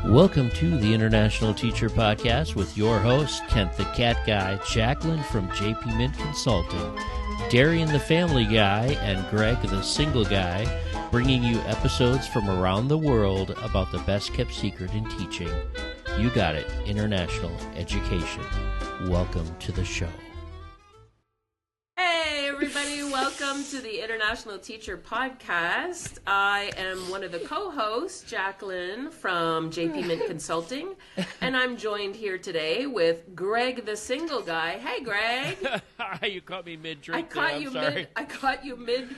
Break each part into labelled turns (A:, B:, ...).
A: Welcome to the International Teacher Podcast with your host, Kent the Cat Guy, Jacqueline from JP Mint Consulting, Darian the Family Guy, and Greg the Single Guy, bringing you episodes from around the world about the best-kept secret in teaching. You got it, international education. Welcome to the show.
B: Hey, everybody. Welcome to the International Teacher Podcast. I am one of the co-hosts, Jacqueline from JP Mint Consulting, and I'm joined here today with Greg the Single Guy. Hey, Greg.
A: You caught me mid-drink.
B: I caught you mid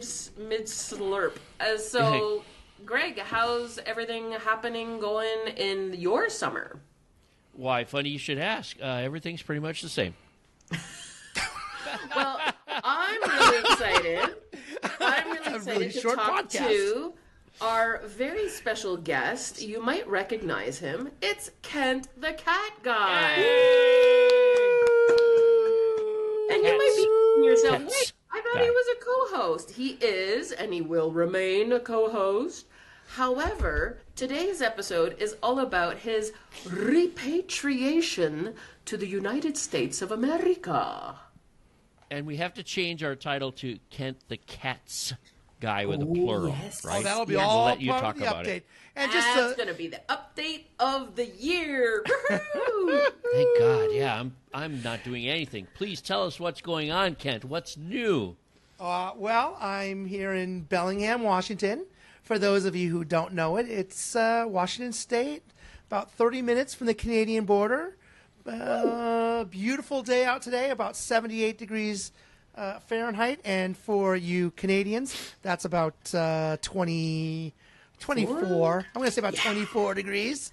B: slurp. So, Greg, how's everything going in your summer?
A: Why, funny you should ask. Everything's pretty much the same.
B: Well, I'm really excited. To talk to our very special guest. You might recognize him. It's Kent the Cat Guy. And you might be thinking to yourself, wait, I thought he was a co-host. He is, and he will remain a co-host. However, today's episode is all about his repatriation to the United States of America.
A: And we have to change our title to Kent the Cat's Guy with a plural,
B: yes.
A: right?
C: Oh, that'll be all
A: we'll let you
C: part
A: talk
C: of the
A: about
C: update.
A: it.
C: And
B: That's going to be the update of the year. Woo-hoo!
A: Thank God. Yeah, I'm not doing anything. Please tell us what's going on, Kent. What's new?
C: well, I'm here in Bellingham, Washington. For those of you who don't know it, it's Washington State, about 30 minutes from the Canadian border. Beautiful day out today, about 78 degrees Fahrenheit, and for you Canadians, that's about 24. I'm going to say about 24 degrees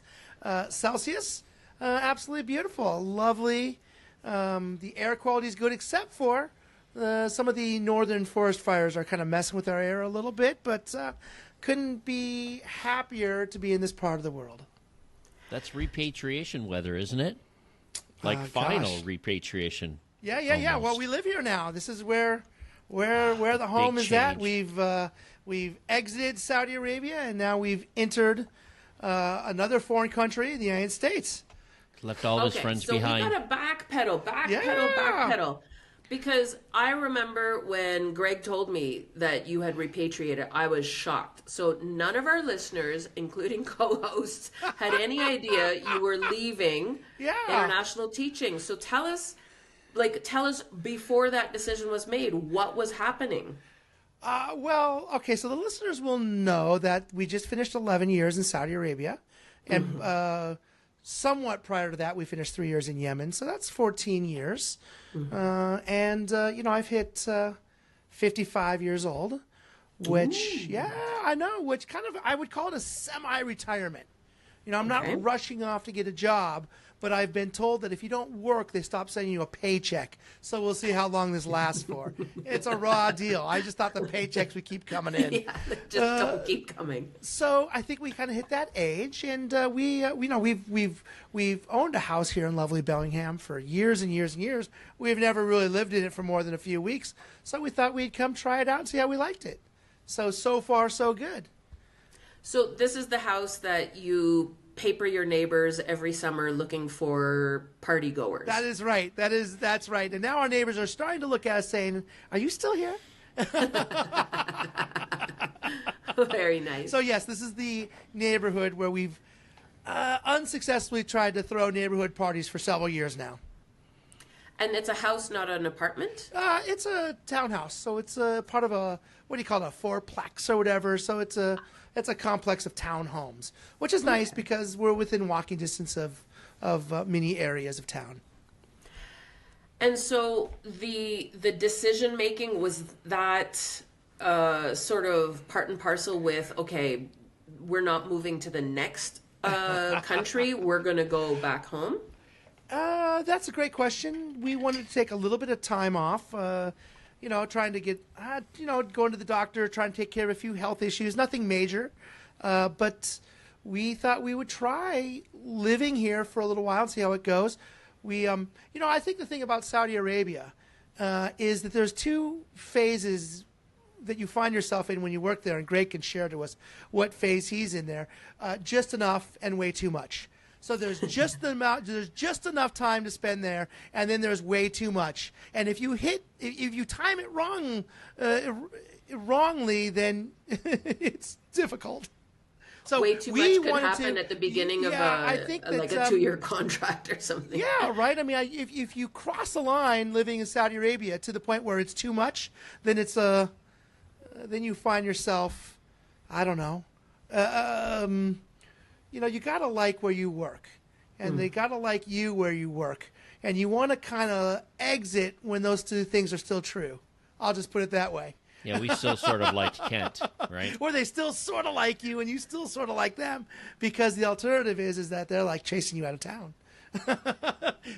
C: Celsius. Absolutely beautiful, lovely. The air quality is good, except for some of the northern forest fires are kind of messing with our air a little bit, but couldn't be happier to be in this part of the world.
A: That's repatriation weather, isn't it? Like final repatriation.
C: Yeah. Well, we live here now. This is where the home is at. We've exited Saudi Arabia, and now we've entered another foreign country, the United States.
A: Left all his friends behind.
B: So we got to backpedal. Because I remember when Greg told me that you had repatriated, I was shocked. So none of our listeners, including co-hosts, had any idea you were leaving international teaching. So tell us before that decision was made, what was happening?
C: So the listeners will know that we just finished 11 years in Saudi Arabia. And somewhat prior to that, we finished 3 years in Yemen. So that's 14 years. I've hit 55 years old, which, which kind of, I would call it a semi-retirement. I'm not rushing off to get a job, but I've been told that if you don't work, they stop sending you a paycheck. So we'll see how long this lasts for. It's a raw deal. I just thought the paychecks would keep coming in.
B: Yeah, they just don't keep coming.
C: So I think we kind of hit that age, and we've owned a house here in lovely Bellingham for years and years and years. We've never really lived in it for more than a few weeks, so we thought we'd come try it out and see how we liked it. So far, so good.
B: So this is the house that you paper your neighbors every summer looking for party goers.
C: That is right. That's right. And now our neighbors are starting to look at us saying, "Are you still here?"
B: Very nice.
C: So yes, this is the neighborhood where we've unsuccessfully tried to throw neighborhood parties for several years now.
B: And it's a house, not an apartment?
C: It's a townhouse, so it's a part of a, what do you call it, a fourplex or whatever. So it's a complex of townhomes, which is nice because we're within walking distance of many areas of town.
B: And so the decision making, was that sort of part and parcel with, okay, we're not moving to the next country, we're going to go back home?
C: That's a great question. We wanted to take a little bit of time off, trying to get, going to the doctor, trying to take care of a few health issues, nothing major. But we thought we would try living here for a little while and see how it goes. I think the thing about Saudi Arabia is that there's two phases that you find yourself in when you work there, and Greg can share to us what phase he's in there. Just enough and way too much. So there's just just enough time to spend there, and then there's way too much. And if you time it wrongly, then it's difficult. So
B: way too much could happen at the beginning of a 2-year contract or something.
C: Yeah, right. I mean, if you cross a line living in Saudi Arabia to the point where it's too much, then then you find yourself, I don't know, you got to like where you work, and they got to like you where you work, and you want to kind of exit when those two things are still true. I'll just put it that way.
A: Yeah, we still sort of liked Kent, right?
C: Or they still sort of like you, and you still sort of like them, because the alternative is that they're like chasing you out of town.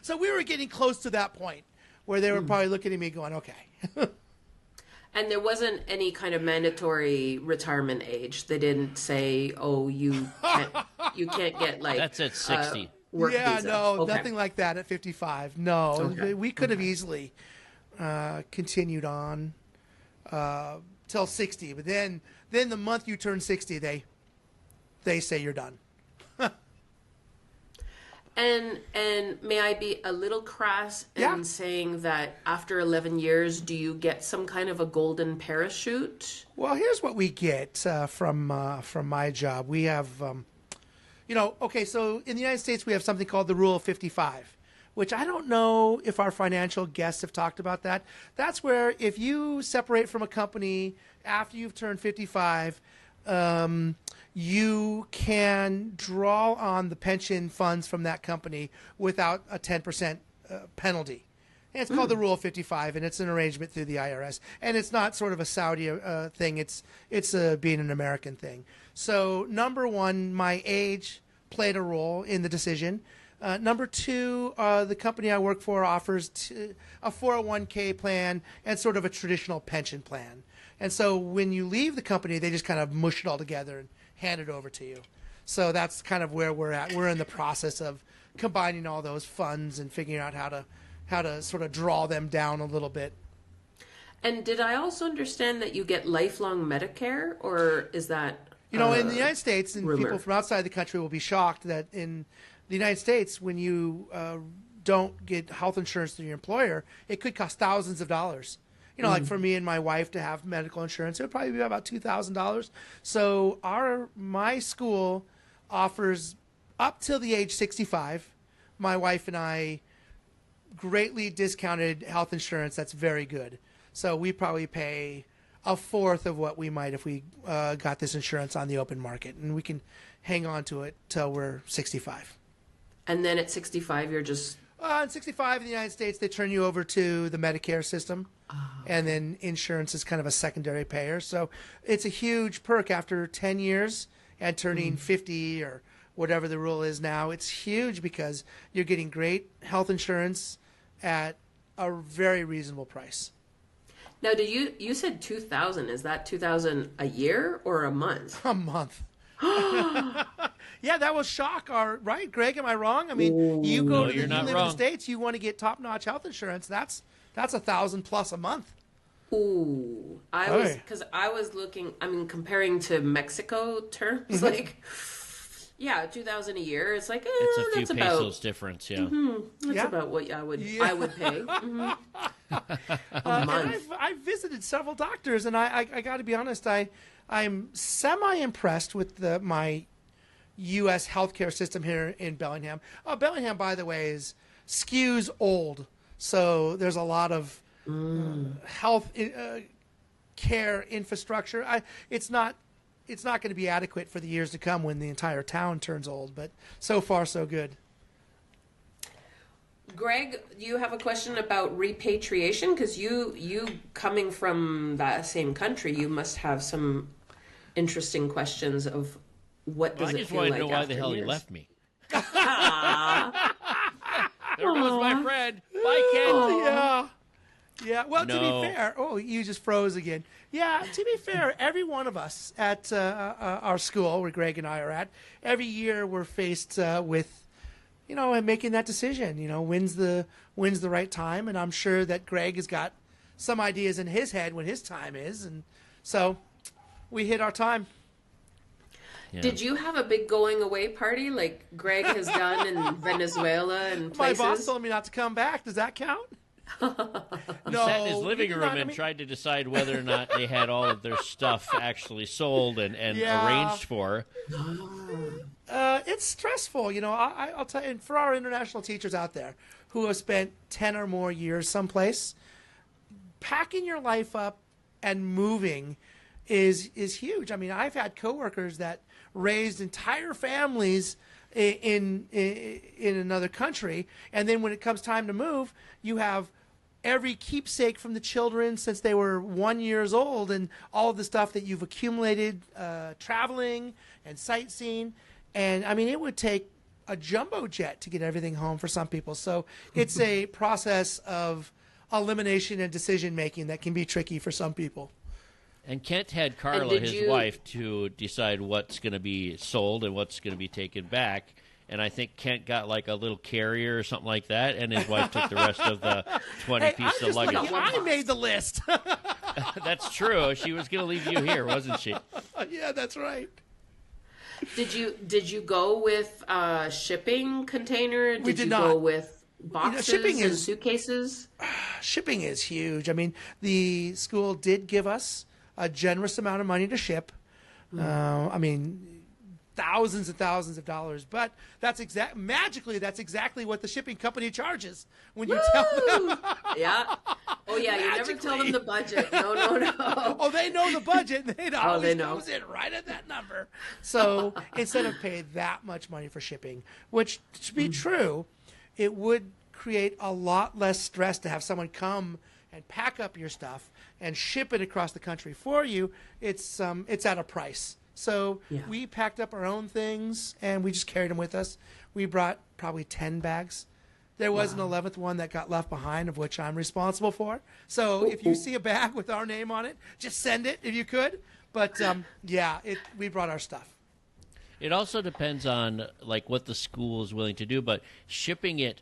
C: So we were getting close to that point where they were probably looking at me going, okay.
B: And there wasn't any kind of mandatory retirement age. They didn't say, oh, you can't get like...
A: That's at 60.
B: Work
C: yeah,
B: visa.
C: no,
B: Okay.
C: Nothing like that at 55. No,
B: Okay.
C: We could have easily continued on till 60, but then the month you turn 60, they say you're done.
B: And may I be a little crass in saying that after 11 years, do you get some kind of a golden parachute?
C: Well, here's what we get from my job. We have, so in the United States, we have something called the Rule of 55, which I don't know if our financial guests have talked about that. That's where if you separate from a company after you've turned 55, you can draw on the pension funds from that company without a 10% penalty. And it's called the Rule of 55, and it's an arrangement through the IRS. And it's not sort of a Saudi thing. It's being an American thing. So, number one, my age played a role in the decision. Number two, the company I work for offers a 401k plan and sort of a traditional pension plan. And so when you leave the company, they just kind of mush it all together and hand it over to you. So that's kind of where we're at. We're in the process of combining all those funds and figuring out how to sort of draw them down a little bit.
B: And did I also understand that you get lifelong Medicare, or is that
C: in the United States, and people from outside the country will be shocked that in the United States, when you don't get health insurance through your employer, it could cost thousands of dollars. Like for me and my wife to have medical insurance, it would probably be about $2,000. So my school offers up till the age 65. My wife and I greatly discounted health insurance. That's very good. So we probably pay a fourth of what we might if we got this insurance on the open market, and we can hang on to it till we're 65.
B: And then at 65, you're just...
C: At 65 in the United States, they turn you over to the Medicare system, and then insurance is kind of a secondary payer. So it's a huge perk after 10 years and turning 50 or whatever the rule is now. It's huge because you're getting great health insurance at a very reasonable price.
B: Now, you said 2,000. Is that 2,000 a year or a month?
C: A month. Yeah, that will shock right, Greg? Am I wrong? I mean, you live in the States, you want to get top-notch health insurance. That's $1,000+ a month.
B: Ooh, because I was looking. I mean, comparing to Mexico terms, like, yeah, 2,000 a year. It's like
A: it's a few pesos difference. Yeah,
B: that's about what I would pay. A month.
C: And I've visited several doctors, and I got to be honest, I'm semi-impressed with my U.S. healthcare system here in Bellingham. Bellingham, by the way, skews old, so there's a lot of health care infrastructure. It's not going to be adequate for the years to come when the entire town turns old, but so far so good.
B: Greg, you have a question about repatriation? Because you coming from that same country, you must have some interesting questions of what does it feel like.
A: I just want to know why the hell you left me. There goes my friend. Bye, Ken.
C: Yeah. Well, to be fair, you just froze again. Yeah, to be fair, every one of us at our school where Greg and I are at, every year we're faced with, and making that decision. When's the right time? And I'm sure that Greg has got some ideas in his head when his time is, and So we hit our time.
A: Yeah.
B: Did you have a big going away party like Greg has done in Venezuela and places?
C: My boss told me not to come back. Does that count?
A: He sat in his living room and tried to decide whether or not they had all of their stuff actually sold and arranged for.
C: It's stressful. I'll tell you, and for our international teachers out there who have spent 10 or more years someplace, packing your life up and moving is huge. I mean, I've had coworkers that raised entire families in another country, and then when it comes time to move, you have every keepsake from the children since they were 1 year old, and all of the stuff that you've accumulated traveling and sightseeing. And I mean, it would take a jumbo jet to get everything home for some people. So it's a process of elimination and decision making that can be tricky for some people.
A: And Kent had Carla, his wife, to decide what's going to be sold and what's going to be taken back. And I think Kent got like a little carrier or something like that, and his wife took the rest of the 20 pieces of luggage.
C: I made the list.
A: That's true. She was going to leave you here, wasn't she?
C: Yeah, that's right.
B: Did you go with shipping container?
C: We did
B: you
C: not.
B: Go with boxes and suitcases?
C: Shipping is huge. I mean, the school did give us a generous amount of money to ship. I mean, thousands and thousands of dollars, but that's exactly what the shipping company charges when you tell them.
B: Yeah. Oh yeah, you never tell them the budget. No.
C: Oh, they know the budget. It always comes in right at that number. So instead of paying that much money for shipping, which to be true, it would create a lot less stress to have someone come and pack up your stuff and ship it across the country for you. It's at a price. So we packed up our own things and we just carried them with us. We brought probably 10 bags. There was an 11th one that got left behind, of which I'm responsible for. So if you see a bag with our name on it, just send it if you could. But we brought our stuff.
A: It also depends on like what the school is willing to do, but shipping it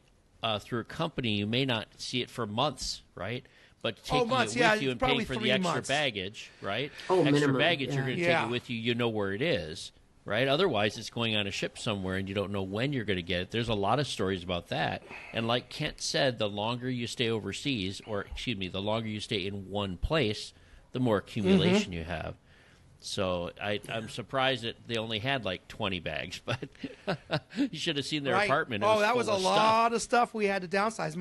A: through a company, you may not see it for months, right? But taking it with you and paying for the extra baggage, right? Extra baggage, you're going to take it with you. You know where it is, right? Otherwise, it's going on a ship somewhere, and you don't know when you're going to get it. There's a lot of stories about that. And like Kent said, the longer you stay overseas, the longer you stay in one place, the more accumulation you have. So I'm surprised that they only had like 20 bags, but you should have seen their apartment.
C: That was a lot of stuff we had to downsize.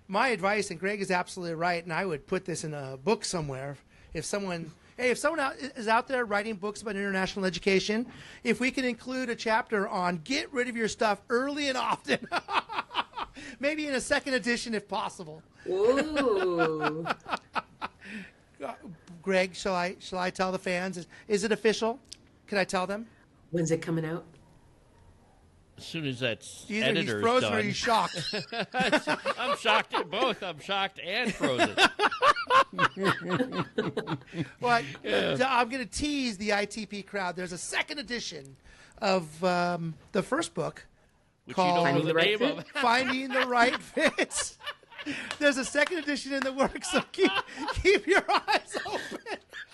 C: My advice, and Greg is absolutely right, and I would put this in a book somewhere. If someone is out there writing books about international education, if we can include a chapter on get rid of your stuff early and often, maybe in a second edition if possible.
B: Ooh.
C: Greg, shall I tell the fans? Is it official? Can I tell them?
B: When's it coming out?
A: As soon as that's
C: either
A: editor's
C: he's frozen
A: done.
C: or he's shocked.
A: I'm shocked at both. I'm shocked and frozen.
C: Well, I'm going to tease the ITP crowd. There's a second edition of the first book called
A: Finding the Right Fit.
C: Finding the Right Fit. There's a second edition in the works, so keep your eyes open.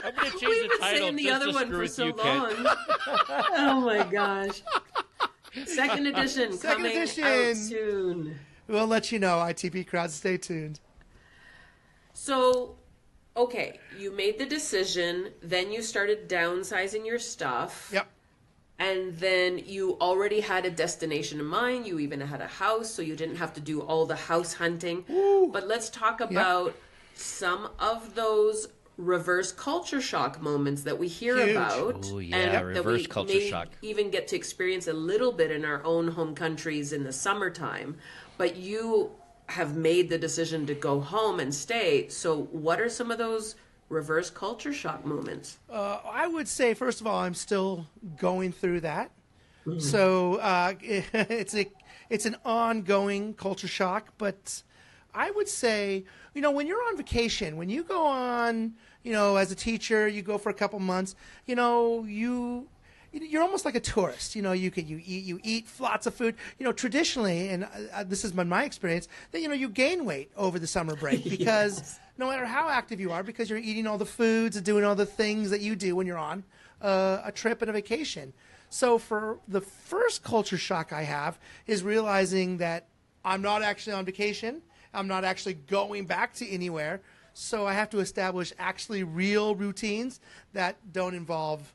A: I'm going to change
B: We've
A: the
B: been
A: title
B: saying the
A: just
B: other
A: to
B: one
A: screw
B: for
A: with
B: so
A: you,
B: long.
A: Kent.
B: Oh my gosh. Second edition coming out soon.
C: We'll let you know, ITP crowd. Stay tuned.
B: So, okay, you made the decision, then you started downsizing your stuff.
C: Yep.
B: And then you already had a destination in mind. You even had a house, so you didn't have to do all the house hunting.
C: Woo.
B: But let's talk about some of those reverse culture shock moments that we hear about.
A: Oh, yeah,
B: and
A: reverse
B: that
A: culture
B: we
A: shock.
B: even get to experience a little bit in our own home countries in the summertime. But you have made the decision to go home and stay. So what are some of those reverse culture shock moments?
C: I would say, first of all, I'm still going through that. Mm-hmm. So it's an ongoing culture shock. But I would say, when you're on vacation, when you go on, as a teacher, you go for a couple months, you're almost like a tourist. You eat lots of food. Traditionally, and this has been my experience, that you gain weight over the summer break because no matter how active you are, because you're eating all the foods and doing all the things that you do when you're on a trip and a vacation. So for the first culture shock I have is realizing that I'm not actually on vacation. I'm not actually going back to anywhere. So I have to establish actually real routines that don't involve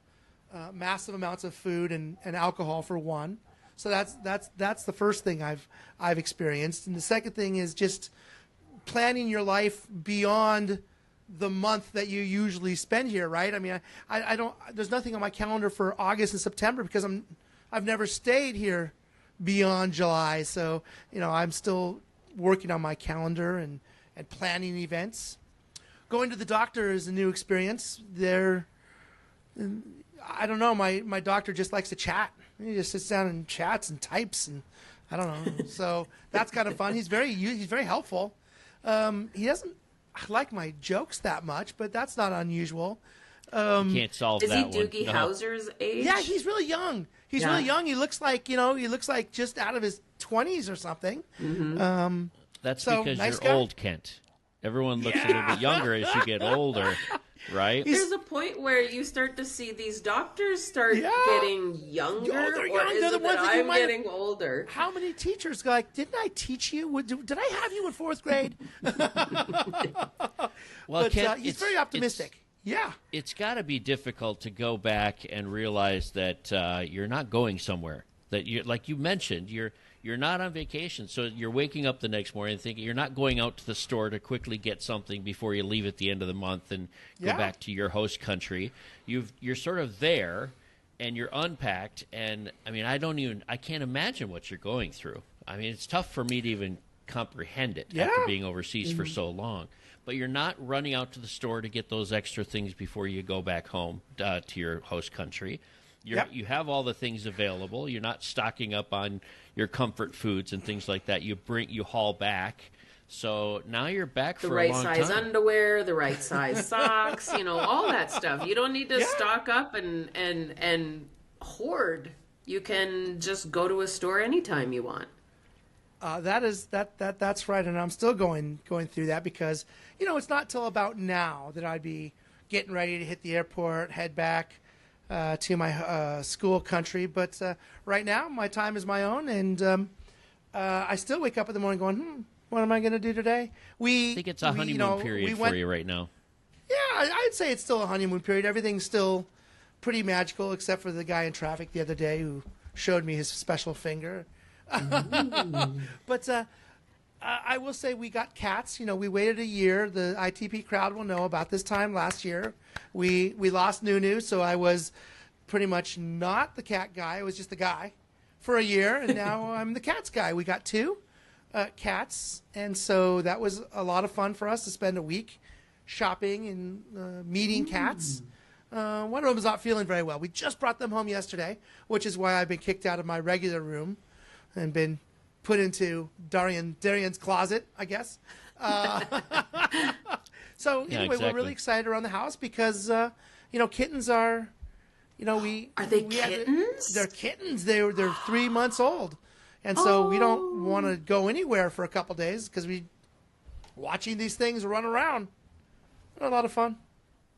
C: massive amounts of food and alcohol, for one. So that's the first thing I've experienced. And the second thing is just planning your life beyond the month that you usually spend here, right? I mean, I don't. There's nothing on my calendar for August and September because I've never stayed here beyond July. So I'm still working on my calendar and planning events. Going to the doctor is a new experience. I don't know. My doctor just likes to chat. He just sits down and chats and types, and I don't know. So that's kind of fun. He's very helpful. He doesn't like my jokes that much, but that's not unusual.
A: You can't solve that one.
B: Is he Doogie Howser's age?
C: Yeah, he's really young. He's really young. He looks like just out of his 20s or something.
B: Mm-hmm.
A: That's because nice you're old, Kent. Everyone looks a little bit younger as you get older, right?
B: There's a point where you start to see these doctors start getting younger, or is it that I'm getting older?
C: How many teachers go like, didn't I teach you? Did I have you in 4th grade?
A: Well, Kent,
C: he's very optimistic.
A: It's got to be difficult to go back and realize that you're not going somewhere. That you, like you mentioned, you're not on vacation, so you're waking up the next morning thinking you're not going out to the store to quickly get something before you leave at the end of the month and go back to your host country. You're sort of there, and you're unpacked. And I mean, I can't imagine what you're going through. I mean, it's tough for me to even comprehend it after being overseas for so long. But you're not running out to the store to get those extra things before you go back home to your host country. You have all the things available. You're not stocking up on your comfort foods and things like that. You haul back. So now you're back for a long time.
B: The right size underwear, the right size socks, all that stuff. You don't need to stock up and hoard. You can just go to a store anytime you want.
C: That's right, and I'm still going through that because it's not till about now that I'd be getting ready to hit the airport, head back to my school country. But right now, my time is my own, and I still wake up in the morning going, what am I going to do today?
A: I think it's a honeymoon period for you right now.
C: Yeah, I'd say it's still a honeymoon period. Everything's still pretty magical, except for the guy in traffic the other day who showed me his special finger. But I will say we got cats. We waited a year. The ITP crowd will know about this time last year. We lost Nunu, so I was pretty much not the cat guy. I was just the guy for a year, and now I'm the cats guy. We got 2 cats, and so that was a lot of fun for us to spend a week shopping and meeting cats. One of them is not feeling very well. We just brought them home yesterday, which is why I've been kicked out of my regular room and been put into Darian's closet, I guess. So anyway,
A: exactly.
C: We're really excited around the house because kittens are,
B: are they kittens?
C: They're kittens. They're 3 months old, and so we don't want to go anywhere for a couple days because watching these things run around. They're a lot of fun.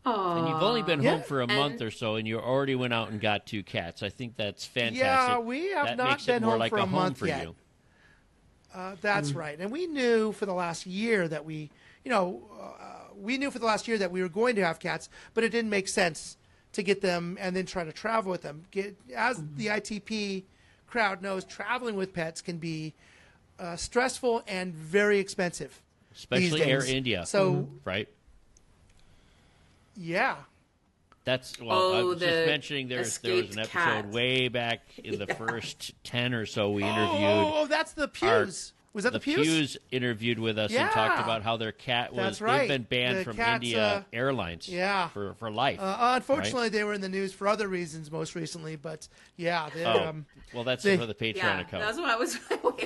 A: And you've only been home for a month or so, and you already went out and got 2 cats. I think that's fantastic.
C: Yeah, we have not been home for a month yet.
A: You.
C: That's right. And we knew for the last year that we were going to have cats, but it didn't make sense to get them and then try to travel with them. As the ITP crowd knows, traveling with pets can be stressful and very expensive.
A: Especially Air India.
C: So,
A: right?
C: Yeah.
A: I was just mentioning there was an episode way back in the first 10 or so we interviewed.
C: Oh, that's the Pews. Was that the Pews?
A: The Pews interviewed with us and talked about how their cat was they've been banned from India Airlines for life.
C: Unfortunately, they were in the news for other reasons most recently, but
A: well, that's for the Patreon account.
B: That's what I was.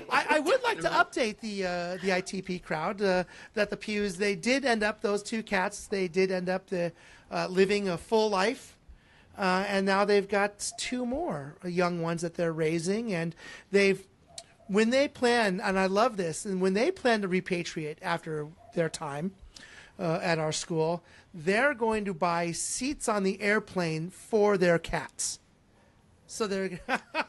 C: I would like to update the ITP crowd that the Pews, they did end up, those 2 cats, they did end up living a full life. And now they've got 2 more young ones that they're raising, and when they plan, and I love this, and when they plan to repatriate after their time, at our school, they're going to buy seats on the airplane for their cats. So they're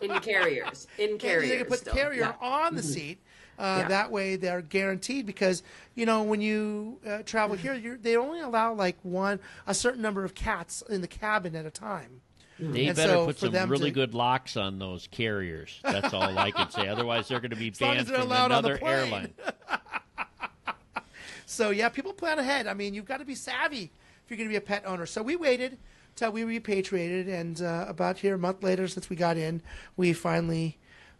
B: in carriers. In carriers.
C: They can put the carrier on the seat. That way they're guaranteed, because, when you travel here, they only allow like a certain number of cats in the cabin at a time.
A: They better put some really good locks on those carriers. That's all I can say. Otherwise, they're going to be banned from another airline.
C: So, people plan ahead. I mean, you've got to be savvy if you're going to be a pet owner. So we waited till we repatriated, and about here a month later, since we got in, we finally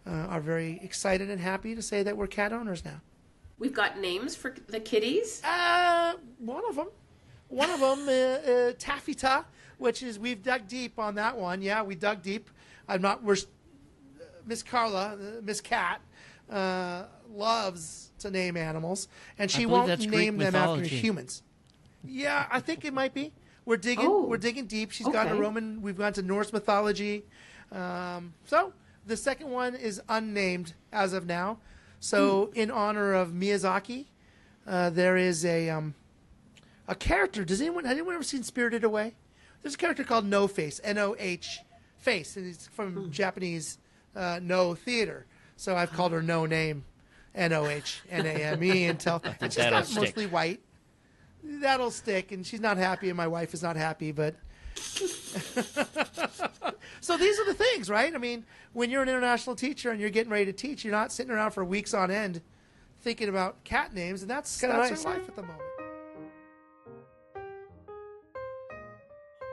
C: are very excited and happy to say that we're cat owners now.
B: We've got names for the kitties?
C: One of them, Taffeta, which is, we've dug deep on that one. Yeah, we dug deep. Miss Carla, Miss Cat, loves to name animals, and she won't name them after humans. Yeah, I think it might be. We're digging deep. She's gone to Roman. We've gone to Norse mythology. So the second one is unnamed as of now. So in honor of Miyazaki, there is a character. Has anyone ever seen Spirited Away? There's a character called No Face, N-O-H, Face, and he's from Japanese No Theater. So I've called her No Name, N-O-H-N-A-M-E, until and she's got mostly white. That'll stick, and she's not happy, and my wife is not happy, but so these are the things, right? I mean, when you're an international teacher and you're getting ready to teach, you're not sitting around for weeks on end thinking about cat names, and that's nice. Our life at the moment.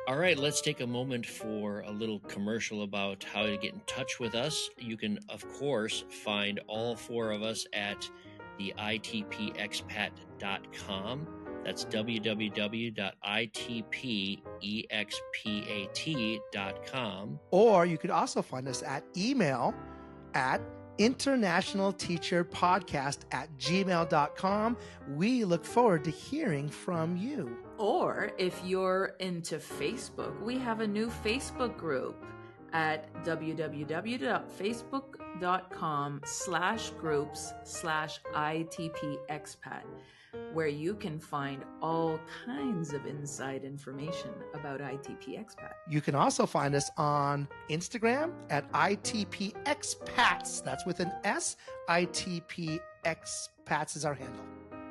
A: All right, let's take a moment for a little commercial about how to get in touch with us. You can, of course, find all four of us at the itpexpat.com. That's www.itpexpat.com.
C: Or you could also find us at email at internationalteacherpodcast@gmail.com. We look forward to hearing from you.
D: Or if you're into Facebook, we have a new Facebook group at www.facebook.com/groups/ITPexpat, where you can find all kinds of inside information about ITP Expat.
C: You can also find us on Instagram at ITP Expats. That's with an S. ITP Expats is our handle.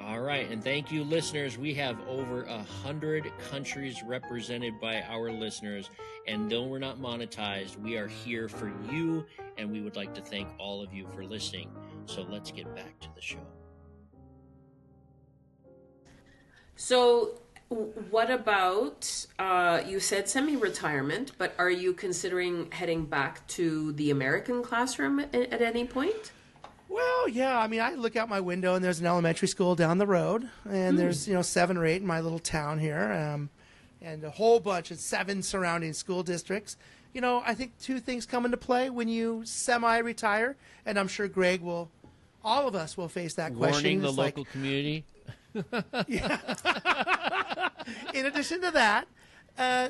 A: All right, and thank you, listeners. We have over 100 countries represented by our listeners, and though we're not monetized, we are here for you, and we would like to thank all of you for listening. So let's get back to the show.
B: So what about, you said semi-retirement, but are you considering heading back to the American classroom at any point?
C: Well, yeah. I mean, I look out my window and there's an elementary school down the road, and there's 7 or 8 in my little town here, and a whole bunch of 7 surrounding school districts. I think 2 things come into play when you semi-retire, and I'm sure Greg all of us will face that question.
A: Warning the local community.
C: Yeah. In addition to that,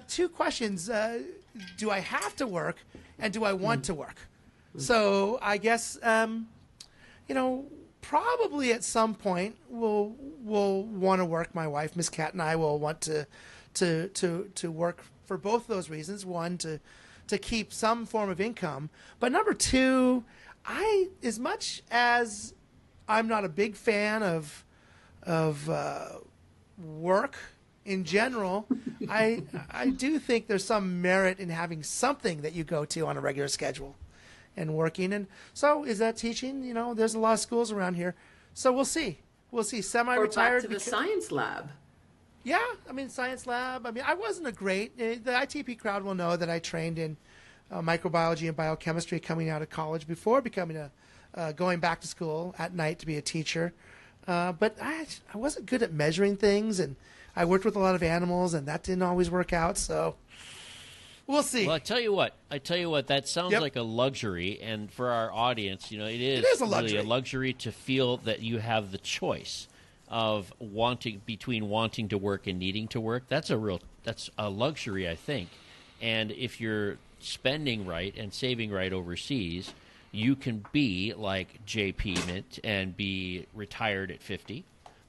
C: 2 questions: do I have to work, and do I want to work? So I guess probably at some point we'll want to work. My wife, Miss Cat, and I will want to work for both of those reasons. One, to keep some form of income, but number 2, as much as I'm not a big fan of work in general, I do think there's some merit in having something that you go to on a regular schedule and working. And so is that teaching? There's a lot of schools around here. So we'll see. Semi-retired.
B: Or back to the science lab.
C: Yeah, science lab. I wasn't the ITP crowd will know that I trained in microbiology and biochemistry coming out of college before becoming going back to school at night to be a teacher. But I wasn't good at measuring things, and I worked with a lot of animals, and that didn't always work out. So we'll see.
A: Well, I tell you what, that sounds like a luxury, and for our audience, it is
C: really
A: a luxury to feel that you have the choice of between wanting to work and needing to work. That's a luxury, I think. And if you're spending right and saving right overseas, you can be like JP Mint and be retired at 50,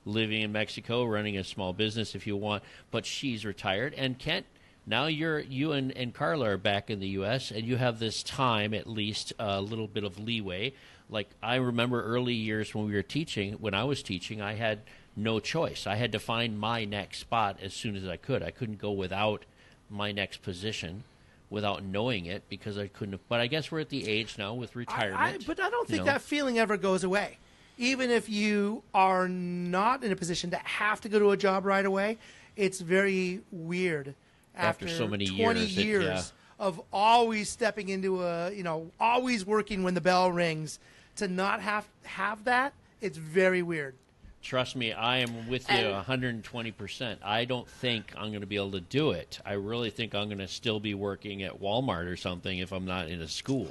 A: living in Mexico, running a small business if you want, but she's retired. And Kent, now you and Carla are back in the U.S., and you have this time, at least a little bit of leeway. Like, I remember early years when I was teaching, I had no choice. I had to find my next spot as soon as I could. I couldn't go without my next position, without knowing it, because I couldn't. But I guess we're at the age now with retirement.
C: But I don't think that feeling ever goes away. Even if you are not in a position to have to go to a job right away, it's very weird
A: after so many
C: 20 years of always stepping into always working when the bell rings, to not have that. It's very weird.
A: Trust me, I am with you 120%. I don't think I'm going to be able to do it. I really think I'm going to still be working at Walmart or something if I'm not in a school.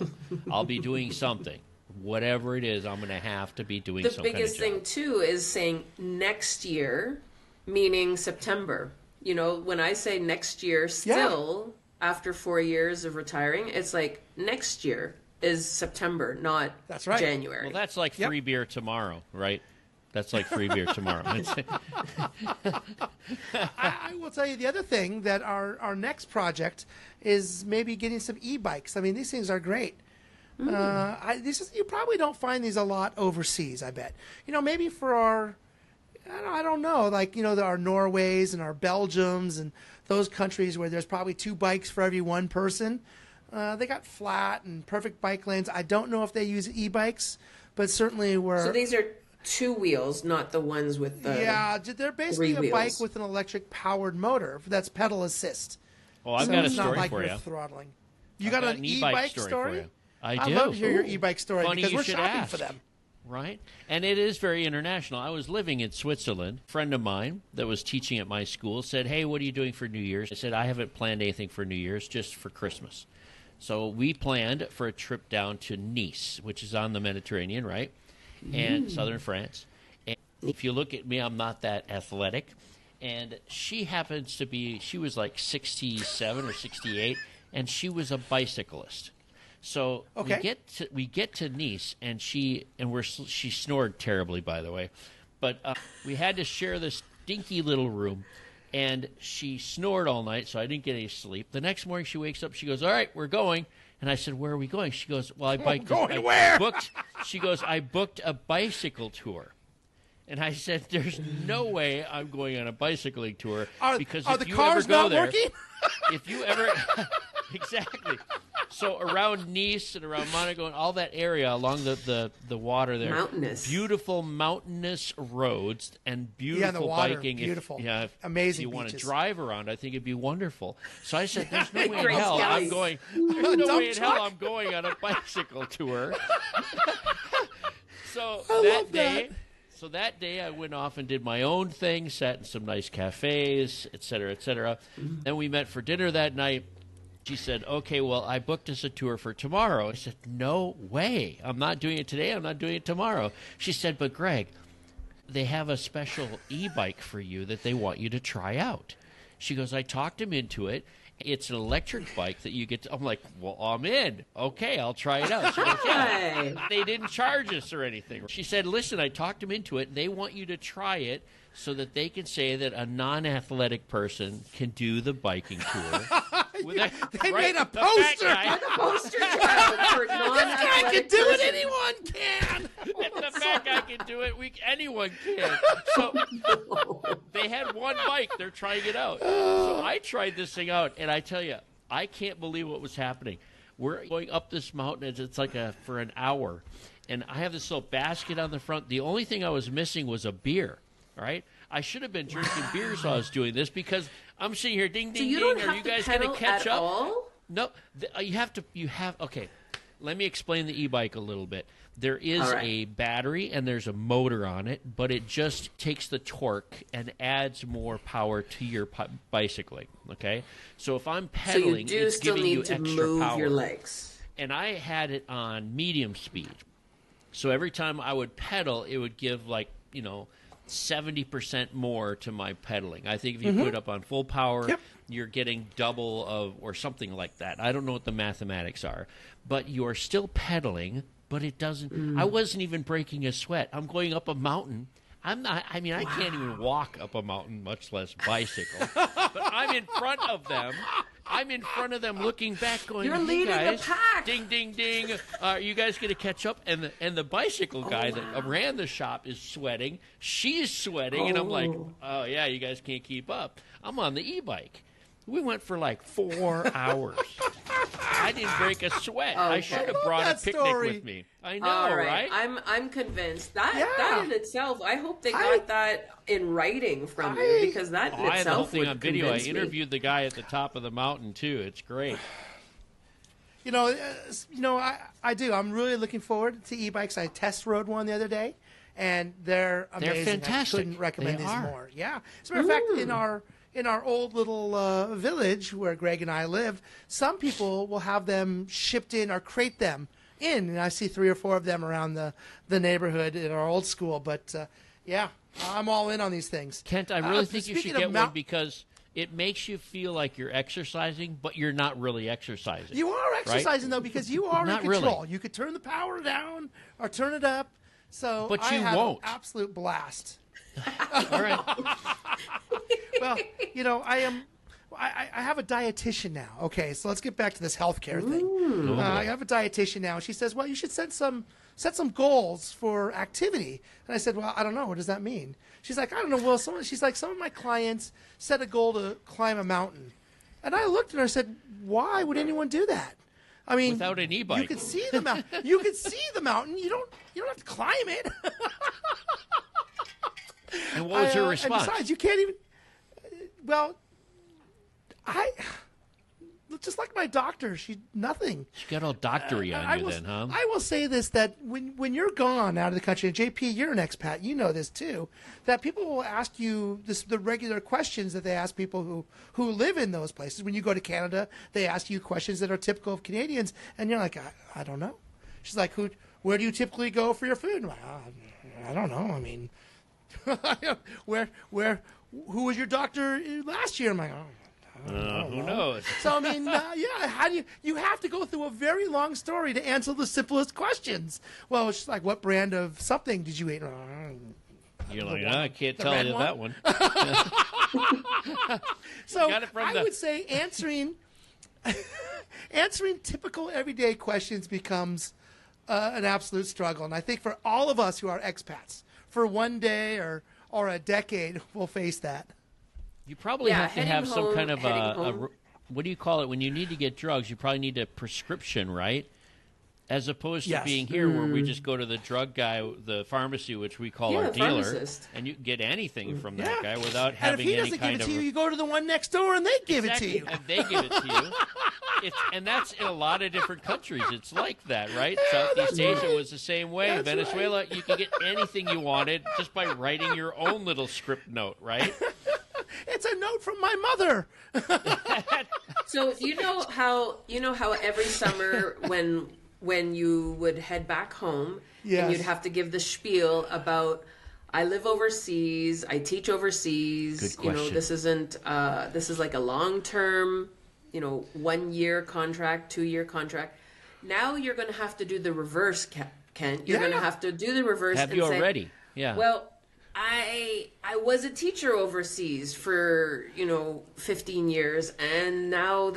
A: I'll be doing something. Whatever it is, I'm going to have to be doing some kind of job.
B: The biggest thing, too, is saying next year, meaning September. When I say next year, still, after 4 years of retiring, it's like next year is September, not January.
A: Well, that's like free beer tomorrow, right? That's like free beer tomorrow.
C: I will tell you the other thing, that our next project is maybe getting some e-bikes. I mean, these things are great. You probably don't find these a lot overseas, I bet. Maybe for our, I don't know, like, our Norways and our Belgiums and those countries where there's probably 2 bikes for every one person. They got flat and perfect bike lanes. I don't know if they use e-bikes, but certainly
B: So these are 2 wheels, not the ones with the
C: they're basically a bike with an electric powered motor that's pedal assist.
A: Oh, I've got a story
C: like
A: for you.
C: Throttling. You got an e-bike story?
A: I do.
C: I'd love to hear your e-bike story.
A: Funny
C: because
A: you
C: we're
A: should
C: shopping
A: ask.
C: for them.
A: Right? And it is very international. I was living in Switzerland. A friend of mine that was teaching at my school said, "Hey, what are you doing for New Year's?" I said, "I haven't planned anything for New Year's, just for Christmas." So we planned for a trip down to Nice, which is on the Mediterranean, right? And southern France. And if you look at me, I'm not that athletic. And she was like 67 or 68, and she was a bicyclist. So we get to Nice, and she snored terribly, by the way, but we had to share this dinky little room, and she snored all night, so I didn't get any sleep. The next morning, she wakes up, she goes, "All right, we're going." And I said, "Where are we going?" She goes, "Well, I booked a bicycle tour." And I said, "There's no way I'm going on a bicycling tour because if
C: the
A: you
C: cars
A: ever go
C: not
A: there,
C: working?
A: if you ever exactly." So around Nice and around Monaco and all that area along the water there,
B: mountainous,
A: beautiful mountainous roads and beautiful
C: the water,
A: biking.
C: Beautiful,
A: If
C: amazing.
A: you
C: beaches.
A: want to drive around, I think it'd be wonderful. So I said, "There's no way in
B: Great
A: hell
B: skies.
A: I'm going. There's no way in hell I'm going on a bicycle tour." So that day, I went off and did my own thing, sat in some nice cafes, et cetera, et cetera. Then we met for dinner that night. She said, "Okay, well, I booked us a tour for tomorrow." I said, "No way. I'm not doing it today. I'm not doing it tomorrow." She said, "But, Greg, they have a special e-bike for you that they want you to try out." She goes, "I talked him into it. It's an electric bike that you get to." I'm like, "Well, I'm in. Okay, I'll try it out." She goes, "Yeah, they didn't charge us or anything." She said, "Listen, I talked them into it. They want you to try it so that they can say that a non-athletic person can do the biking tour."
C: They made a poster.
B: a poster child for non-athletic
C: I can do it. Anyone can.
A: The fat guy can do it. Anyone can. So they had one bike. They're trying it out. So I tried this thing out, and I tell you, I can't believe what was happening. We're going up this mountain. It's like for an hour, and I have this little basket on the front. The only thing I was missing was a beer. All right, I should have been drinking beers while I was doing this because I'm sitting here, ding, ding, ding. Are you guys going to catch up?
B: All?
A: No, okay. Let me explain the e-bike a little bit. There is a battery and there's a motor on it, but it just takes the torque and adds more power to your bicycling, okay? So if I'm pedaling, it's giving you extra power.
B: So you do still need to move your legs.
A: And I had it on medium speed. So every time I would pedal, it would give 70% more to my pedaling. I think if you put it up on full power, you're getting double of, or something like that. I don't know what the mathematics are, but you're still pedaling, but it doesn't, I wasn't even breaking a sweat. I'm going up a mountain. I'm not. I mean, I can't even walk up a mountain, much less bicycle. But I'm in front of them. I'm in front of them, looking back, going,
B: You're
A: "Hey
B: leading
A: guys,
B: the pack."
A: ding, ding, ding! Are you guys going to catch up?" And the bicycle guy that ran the shop is sweating. She's sweating, and I'm like, "Oh yeah, you guys can't keep up." I'm on the e-bike. We went for like 4 hours. I didn't break a sweat. I should have brought a picnic with me. I know,
B: All
A: right?
B: I'm convinced that in itself. I hope they got that in writing from you, because that in
A: I had the whole
B: itself
A: thing
B: would
A: on video. I
B: convince me.
A: interviewed the guy at the top of the mountain too. It's great.
C: I do. I'm really looking forward to e-bikes. I test rode one the other day, and they're amazing.
A: They're fantastic.
C: I couldn't recommend
A: They
C: these
A: are.
C: more. Yeah. As a matter of fact, in our old little village where Greg and I live, some people will have them shipped in or crate them in, and I see 3 or 4 of them around the neighborhood in our old school. But yeah, I'm all in on these things.
A: Kent, I really think you should
C: speaking of
A: get one because it makes you feel like you're exercising, but you're not really exercising.
C: You are exercising though, because you are
A: Not
C: in control.
A: really.
C: You could turn the power down or turn it up. So
A: But
C: I
A: you
C: have
A: won't.
C: an absolute blast.
A: All right.
C: Well, I have a dietitian now. Okay, so let's get back to this healthcare thing. I have a dietitian now. She says, well, you should set some goals for activity. And I said, well, I don't know. What does that mean? She's like, I don't know. Well, some of my clients set a goal to climb a mountain. And I looked at her and said, why would anyone do that? I mean,
A: Without an e-bike.
C: you could see the mountain. You could see the mountain. You don't have to climb it.
A: And what was her response?
C: And besides, you can't even. Well, just like my doctor, she's nothing.
A: She got all doctory on you then, huh?
C: I will say this, that when you're gone out of the country, and JP, you're an expat, you know this too, that people will ask you the regular questions that they ask people who live in those places. When you go to Canada, they ask you questions that are typical of Canadians, and you're like, I don't know. She's like, where do you typically go for your food? I'm like, I don't know. I mean, who was your doctor last year? I'm like,
A: who knows?
C: So I mean, how do you have to go through a very long story to answer the simplest questions? Well, it's just like, what brand of something did you eat?
A: You're like, I can't tell you that one.
C: So
A: Got it from
C: I would say answering typical everyday questions becomes an absolute struggle, and I think for all of us who are expats, for one day or a decade, we'll face that.
A: You probably have to have some kind of
B: home.
A: what do you call it? When you need to get drugs, you probably need a prescription, right? As opposed to
C: Yes.
A: being here where we just go to the drug guy, the pharmacy, which we call our dealer,
B: pharmacist.
A: and you can get anything from that
C: Yeah.
A: guy without
C: And if
A: having
C: he
A: any
C: doesn't
A: kind
C: give it
A: of...
C: to you, you go to the one next door and they give it to you.
A: And they give it to you. And that's in a lot of different countries. It's like that, right? Southeast Asia was the same way.
C: That's
A: Venezuela, you could get anything you wanted just by writing your own little script note, right?
C: It's a note from my mother.
B: So you know how every summer when you would head back home
C: Yes.
B: and you'd have to give the spiel about, I live overseas, I teach overseas.
A: Good question.
B: This is like a long-term, 1-year contract, 2-year contract. Now you're going to have to do the reverse, Kent. You're going to have to do the reverse.
A: Have
B: and
A: you
B: say,
A: already? Yeah.
B: Well, I was a teacher overseas for 15 years, and now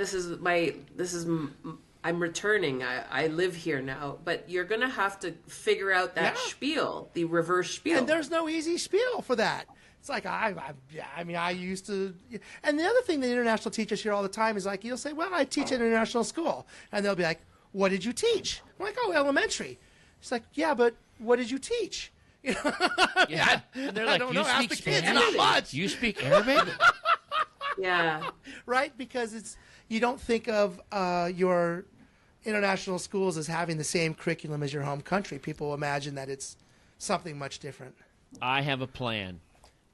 B: I'm returning. I live here now, but you're gonna have to figure out that spiel, the reverse spiel.
C: And there's no easy spiel for that. It's like, I used to. And the other thing the international teachers hear all the time is like, you'll say, well, I teach at an international school. And they'll be like, what did you teach? I'm like, oh, elementary. It's like, yeah, but what did you teach?
A: Yeah. And they're like,
C: don't
A: you
C: know. Ask
A: speak
C: the kids,
A: Spanish?
C: not much.
A: You speak Arabic?
B: Yeah.
C: Right? Because you don't think of your international schools as having the same curriculum as your home country. People imagine that it's something much different.
A: I have a plan.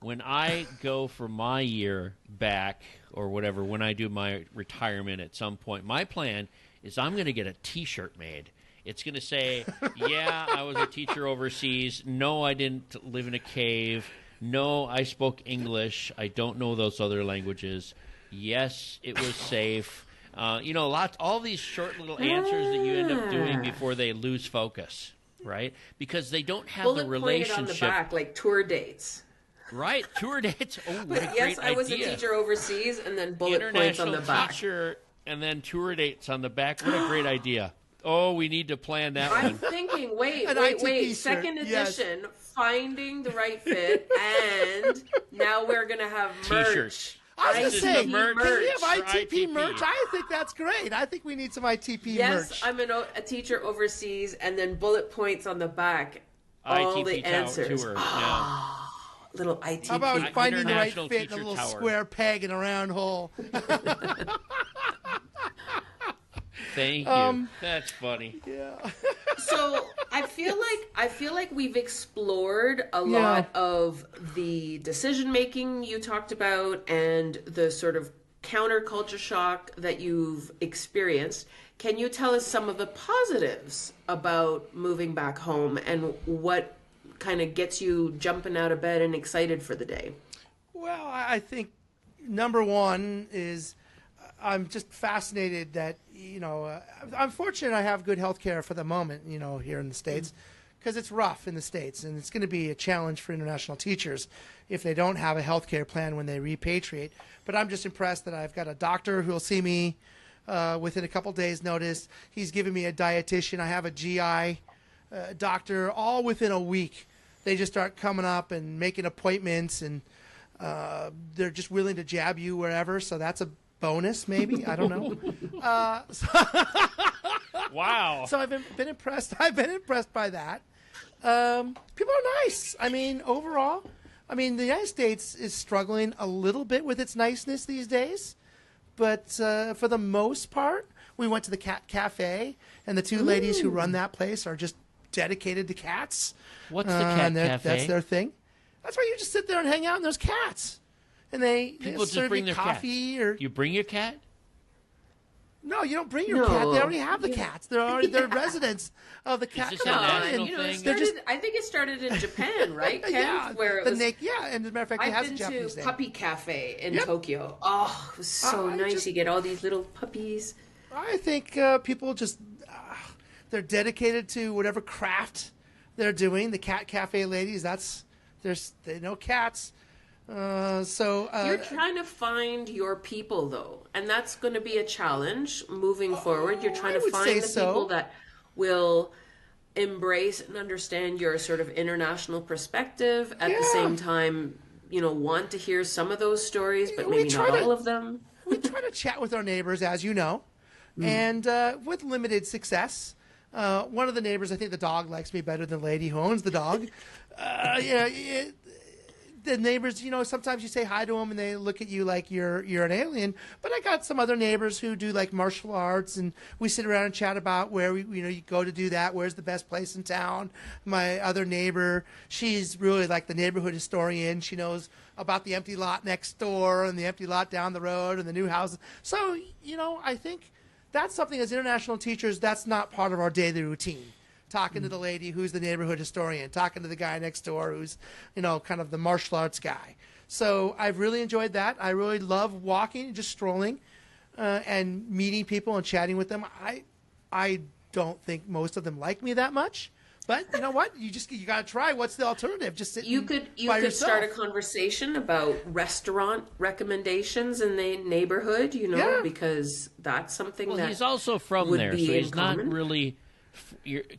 A: When I go for my year back or whatever, when I do my retirement at some point, my plan is I'm going to get a T-shirt made. It's going to say, yeah, I was a teacher overseas. No, I didn't live in a cave. No, I spoke English. I don't know those other languages. Yes, it was safe. All these short little answers that you end up doing before they lose focus. right? Because they don't have
B: Bullet
A: the
B: pointed
A: relationship.
B: on the back, like tour dates.
A: Right, tour dates. Oh, what a
B: Yes,
A: great
B: I was
A: idea.
B: a teacher overseas, and then bullet points on the back.
A: Teacher, and then tour dates on the back. What a great idea. Oh, we need to plan that
B: I'm
A: one.
B: thinking, wait.
C: ITP
B: Second
C: shirt, yes.
B: edition, finding the right fit, and now we're going to have merch.
A: T-shirts.
C: I was going to say,
A: the merch
C: can we have
A: for
C: ITP
A: ITP.
C: merch? I think that's great. I think we need some ITP
B: Yes,
C: merch.
B: I'm a teacher overseas, and then bullet points on the back. All
A: ITP
B: the answers.
A: tour. Yeah.
B: Little ITP.
C: How about finding the right
A: International
C: fit in a
A: Teacher
C: little
A: Tower.
C: square peg in a round hole?
A: Thank you. That's funny.
C: Yeah.
B: So I feel like we've explored a lot of the decision making you talked about and the sort of counterculture shock that you've experienced. Can you tell us some of the positives about moving back home and what kind of gets you jumping out of bed and excited for the day?
C: Well, I think number one is I'm just fascinated that, I'm fortunate I have good health care for the moment, here in the States, because it's rough in the States, and it's going to be a challenge for international teachers if they don't have a health care plan when they repatriate. But I'm just impressed that I've got a doctor who will see me within a couple days' notice. He's giving me a dietitian. I have a GI doctor, all within a week. They just start coming up and making appointments, and they're just willing to jab you wherever. So that's a bonus, maybe. I don't know.
A: Wow.
C: So I've been impressed. I've been impressed by that. People are nice. I mean, overall, the United States is struggling a little bit with its niceness these days. But for the most part, we went to the cat cafe, and the two ladies who run that place are just dedicated to cats.
A: What's the cat cafe?
C: That's their thing. That's where you just sit there and hang out, and there's cats. And they
A: People
C: serve
A: just bring
C: you
A: their
C: coffee.
A: cat.
C: Or
A: You bring your cat?
C: no, you don't bring your cat. They already have the cats. They're residents of the cat
A: this a
C: colony.
A: national
C: And
A: thing?
C: they're just
B: I think it started in Japan, right, Ken?
C: yeah,
B: Where it
C: the
B: was,
C: and as a matter of fact, it
B: I've
C: has a
B: been
C: Japanese
B: to
C: name.
B: Puppy Cafe in
C: Yep.
B: Tokyo. Oh, it was so
C: I
B: nice.
C: just-
B: You get all these little puppies.
C: I think people just they're dedicated to whatever craft they're doing. The cat cafe ladies, they know cats.
B: You're trying to find your people, though, and that's going to be a challenge moving forward. You're trying
C: I
B: to
C: would
B: find
C: say
B: the
C: so.
B: people that will embrace and understand your sort of international perspective at the same time, want to hear some of those stories, but
C: We
B: maybe
C: try
B: not
C: to-
B: all of them.
C: We try to chat with our neighbors, as you know, and with limited success. One of the neighbors, I think the dog likes me better than the lady who owns the dog. The neighbors, sometimes you say hi to them and they look at you like you're an alien. But I got some other neighbors who do like martial arts, and we sit around and chat about where you go to do that. Where's the best place in town? My other neighbor, she's really like the neighborhood historian. She knows about the empty lot next door and the empty lot down the road and the new houses. So, I think that's something as international teachers, that's not part of our daily routine. Talking to the lady who's the neighborhood historian, talking to the guy next door who's, kind of the martial arts guy. So I've really enjoyed that. I really love walking, just strolling, and meeting people and chatting with them. I don't think most of them like me that much, but you know what? You got to try. What's the alternative? Just sit.
B: You could
C: yourself.
B: start a conversation about restaurant recommendations in the neighborhood,
C: Yeah.
B: because that's something that
A: He's also from
B: would
A: there, so
B: be
A: he's
B: in
A: not
B: common.
A: really.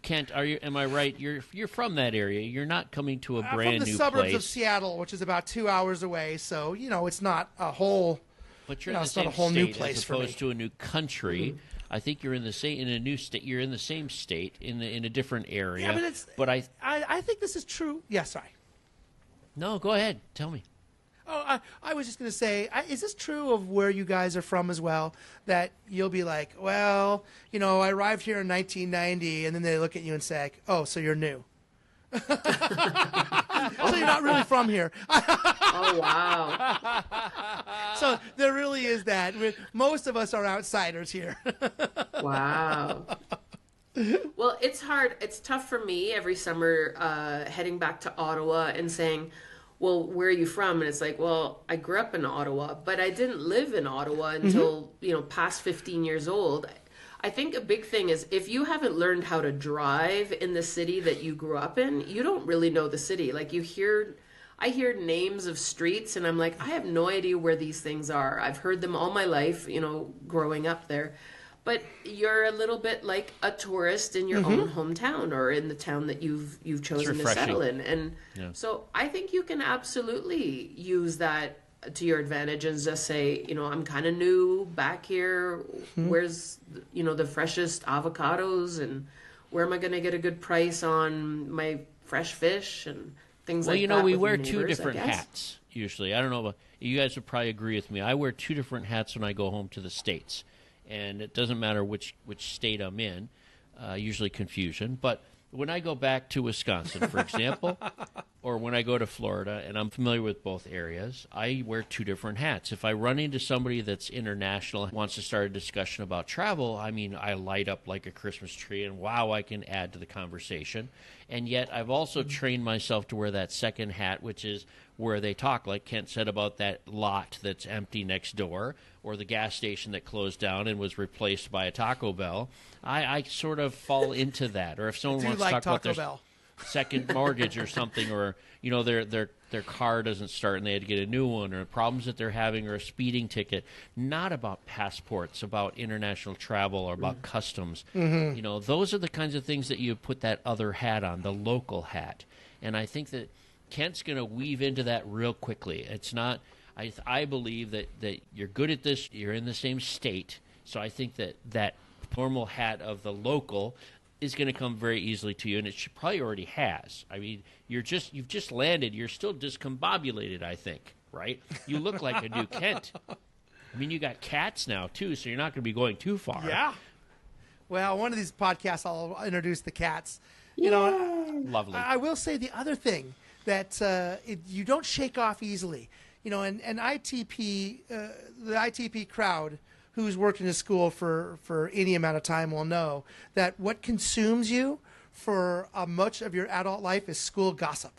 A: Kent, am I right? You're from that area. You're not coming to a
C: I'm
A: brand
C: from the
A: new
C: suburbs
A: place.
C: of Seattle, which is about 2 hours away. So it's not a whole.
A: But you're
C: No,
A: in the
C: it's not
A: same
C: a whole new
A: state
C: place
A: as
C: for me.
A: opposed to a new country. I think you're in a new state. You're in the same state in a different area.
C: Yeah,
A: but
C: I think this is true. Yeah, sorry.
A: No, go ahead. Tell me.
C: Oh, I was just going to say, is this true of where you guys are from as well? That you'll be like, well, I arrived here in 1990, and then they look at you and say, oh, so you're new. So you're not really from here.
B: Oh, wow.
C: So there really is that. Most of us are outsiders here.
B: Wow. Well, it's hard. It's tough for me every summer heading back to Ottawa and saying, well, where are you from? And it's like, well, I grew up in Ottawa, but I didn't live in Ottawa until, past 15 years old. I think a big thing is if you haven't learned how to drive in the city that you grew up in, you don't really know the city. Like I hear names of streets and I'm like, I have no idea where these things are. I've heard them all my life, growing up there. But you're a little bit like a tourist in your own hometown or in the town that you've chosen to settle in. And so I think you can absolutely use that to your advantage and just say, I'm kind of new back here. Where's, the freshest avocados and where am I going to get a good price on my fresh fish and things like that.
A: Well, we
B: with
A: wear
B: neighbors,
A: two different hats usually. I don't know, but you guys would probably agree with me. I wear two different hats when I go home to the States. And it doesn't matter which state I'm in, usually confusion. But when I go back to Wisconsin, for example, or when I go to Florida, and I'm familiar with both areas, I wear two different hats. If I run into somebody that's international and wants to start a discussion about travel, I light up like a Christmas tree, and wow, I can add to the conversation. And yet I've also trained myself to wear that second hat, which is where they talk, like Kent said, about that lot that's empty next door or the gas station that closed down and was replaced by a Taco Bell. I sort of fall into that. Or if someone wants to talk about their second mortgage or something, or their car doesn't start and they had to get a new one, or problems that they're having, or a speeding ticket, not about passports, about international travel or about customs. Those are the kinds of things that you put that other hat on, the local hat. And I think that Kent's going to weave into that real quickly. It's not. I believe that you're good at this. You're in the same state, so I think that normal hat of the local is going to come very easily to you, and it probably already has. You've just landed. You're still discombobulated, I think, right? You look like a new Kent. You got cats now too, so you're not going to be going too far.
C: Yeah. Well, one of these podcasts, I'll introduce the cats.
A: Lovely.
C: I will say the other thing that you don't shake off easily. And ITP, the ITP crowd who's worked in a school for any amount of time will know that what consumes you for much of your adult life is school gossip.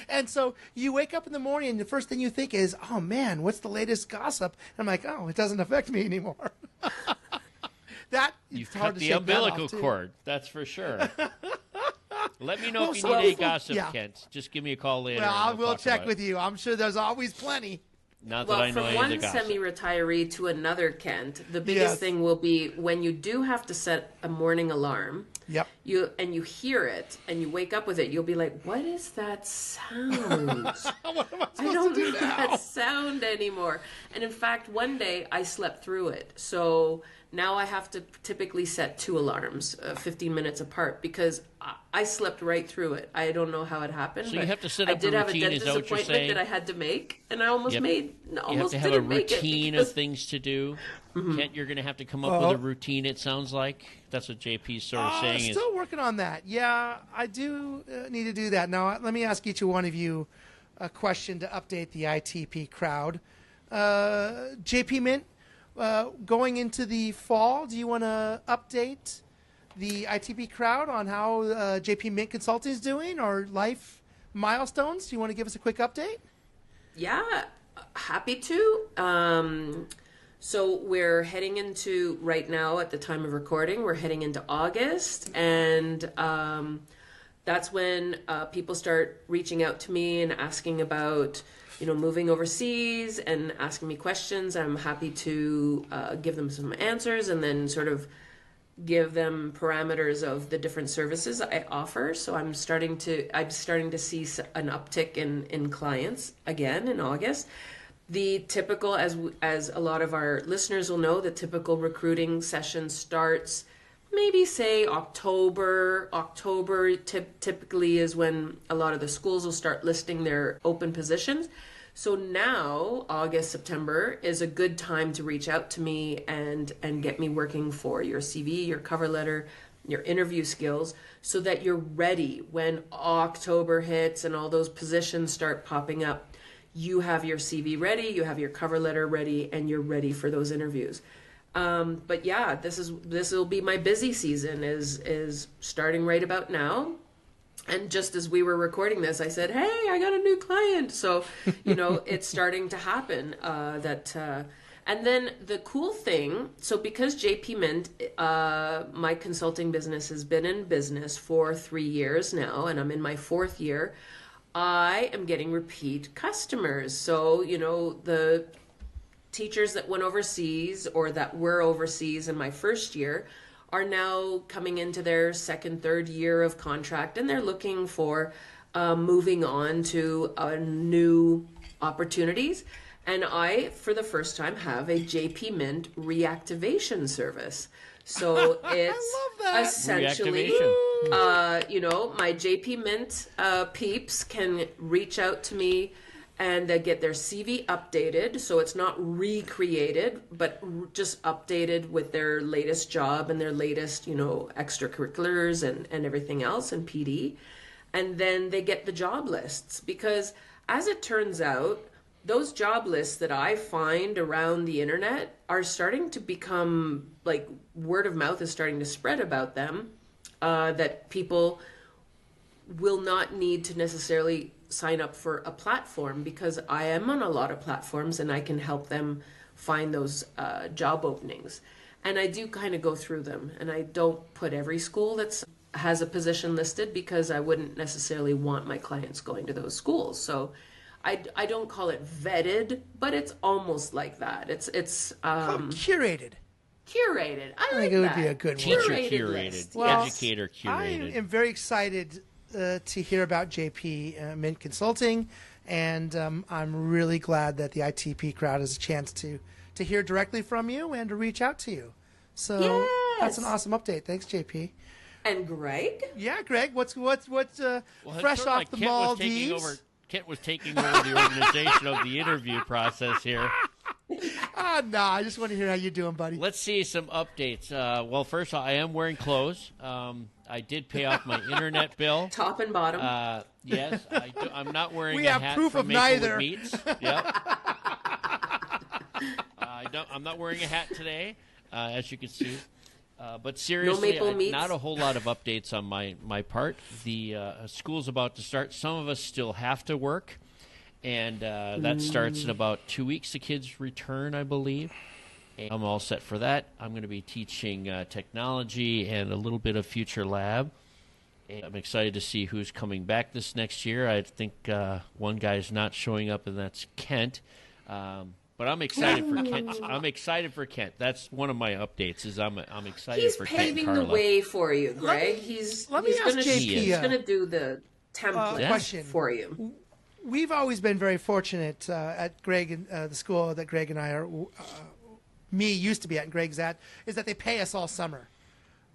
C: And so you wake up in the morning and the first thing you think is, oh man, what's the latest gossip? And I'm like, oh, it doesn't affect me anymore.
A: You've cut the umbilical cord, that's for sure. Let me know if you need any gossip, Kent. Just give me a call later.
C: Well, I will check with you. I'm sure there's always plenty.
A: Not that I know any of the gossip.
B: From one semi-retiree to another, Kent, the biggest thing will be when you do have to set a morning alarm.
C: Yep.
B: You hear it and you wake up with it. You'll be like, "What is that sound?
C: What am
B: I don't know that sound anymore." And in fact, one day I slept through it, so now I have to typically set two alarms, 15 minutes apart, because I slept right through it. I don't know how it happened.
A: So you have to set up a routine.
B: I did have a dentist appointment that I had to make, and I almost
A: You have to have a routine of things to do. Kent, you're going to have to come up with a routine, it sounds like. That's what JP's sort of saying.
C: Still working on that. Yeah, I do need to do that. Now, let me ask each one of you a question to update the ITP crowd. JP Mint, going into the fall, do you want to update the ITP crowd on how JP Mint Consulting is doing, or life milestones? Do you want to give us a quick update?
B: Yeah, happy to. So we're heading into, right now at the time of recording, we're heading into August, and that's when people start reaching out to me and asking about, moving overseas and asking me questions. I'm happy to give them some answers and then sort of give them parameters of the different services I offer. So I'm starting to see an uptick in clients again in August. The typical, as a lot of our listeners will know, the typical recruiting session starts maybe say October. October typically is when a lot of the schools will start listing their open positions. So now, August, September is a good time to reach out to me and get me working for your CV, your cover letter, your interview skills, so that you're ready when October hits and all those positions start popping up. You have your CV ready, you have your cover letter ready, and you're ready for those interviews. But yeah, this will be my busy season is starting right about now. And just as we were recording this, I said, "Hey, I got a new client." So, it's starting to happen. And then the cool thing, so because JP Mint, my consulting business has been in business for 3 years now, and I'm in my 4th year, I am getting repeat customers. So, the teachers that went overseas or that were overseas in my first year are now coming into their 2nd, 3rd year of contract, and they're looking for moving on to new opportunities. And I, for the first time, have a JP Mint reactivation service. So it's essentially, my JP Mint peeps can reach out to me and they get their CV updated. So it's not recreated, but just updated with their latest job and their latest, extracurriculars and everything else and PD. And then they get the job lists, because as it turns out, those job lists that I find around the internet are starting to become, like, word of mouth is starting to spread about them, that people will not need to necessarily sign up for a platform, because I am on a lot of platforms and I can help them find those job openings. And I do kind of go through them, and I don't put every school that has a position listed, because I wouldn't necessarily want my clients going to those schools. So I don't call it vetted, but it's almost like that. It's
C: curated.
B: Curated. I
C: think it would be a good
A: Teacher
C: word.
A: curated.
C: Well,
A: Educator curated.
C: I am very excited to hear about JP Mint Consulting, and I'm really glad that the ITP crowd has a chance to hear directly from you and to reach out to you. So that's an awesome update. Thanks, JP.
B: And Greg?
C: Yeah, Greg. What's fresh off the Maldives?
A: Kent was taking over the organization of the interview process here.
C: No, I just want to hear how you're doing, buddy.
A: Let's see some updates. Well, first of all, I am wearing clothes. I did pay off my internet bill.
B: Top and bottom.
A: Yes, I'm not wearing
C: we
A: a
C: have
A: hat
C: proof
A: from
C: of
A: Maplewood
C: neither.
A: Meats. Yep. I'm not wearing a hat today, as you can see. But seriously, not a whole lot of updates on my part. The school's about to start. Some of us still have to work, and that starts in about 2 weeks. The kids return, I believe. And I'm all set for that. I'm going to be teaching technology and a little bit of future lab. And I'm excited to see who's coming back this next year. I think one guy's not showing up, and that's Kent. But I'm excited for Kent. I'm excited for Kent. That's one of my updates. Is I'm excited for Kent.
B: He's paving the way for you, Greg. He's going to do the template for you.
C: We've always been very fortunate at Greg and the school that Greg and I are. Me used to be at, and Greg's at, is that they pay us all summer.